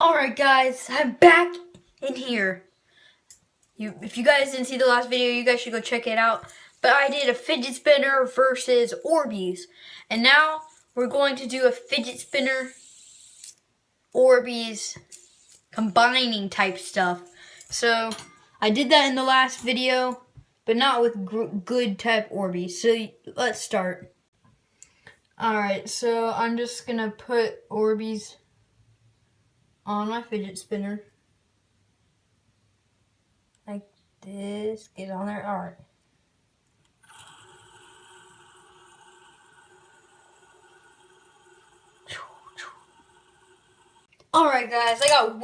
Alright guys, I'm back in here. If you guys didn't see the last video, you guys should go check it out. But I did a fidget spinner versus Orbeez. And now we're going to do a fidget spinner Orbeez combining type stuff. So I did that in the last video, but not with good type Orbeez. So let's start. Alright, so I'm just going to put Orbeez on my fidget spinner. Like this. Get on there. Alright. Alright guys, I got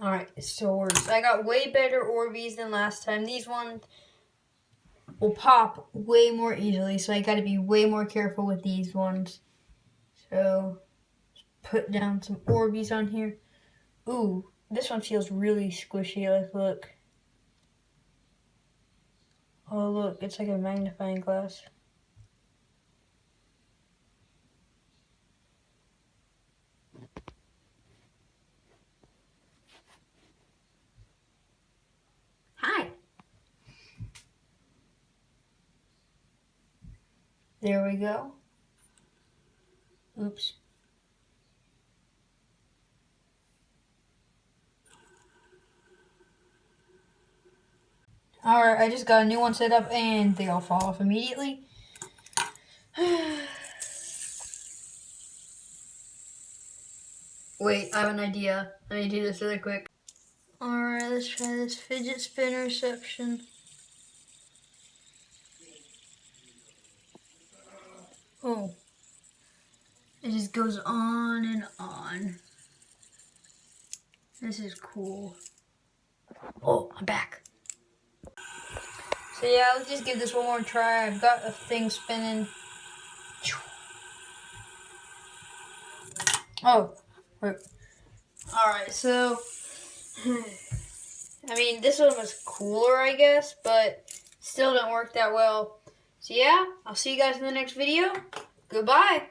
Alright, it still works. I got way better Orbeez than last time. These ones will pop way more easily, so I gotta be way more careful with these ones. So put down some Orbeez on here. Ooh, this one feels really squishy. Like, look. Oh, look, it's like a magnifying glass. Hi. There we go. Oops. Alright, I just got a new one set up and they all fall off immediately. Wait, I have an idea. Let me do this really quick. Alright, let's try this fidget spinner reception. Oh. It just goes on and on. This is cool. Oh, I'm back. So yeah, let's just give this one more try. I've got a thing spinning. Oh, alright, so I mean, this one was cooler, I guess, but still didn't work that well. So yeah, I'll see you guys in the next video. Goodbye.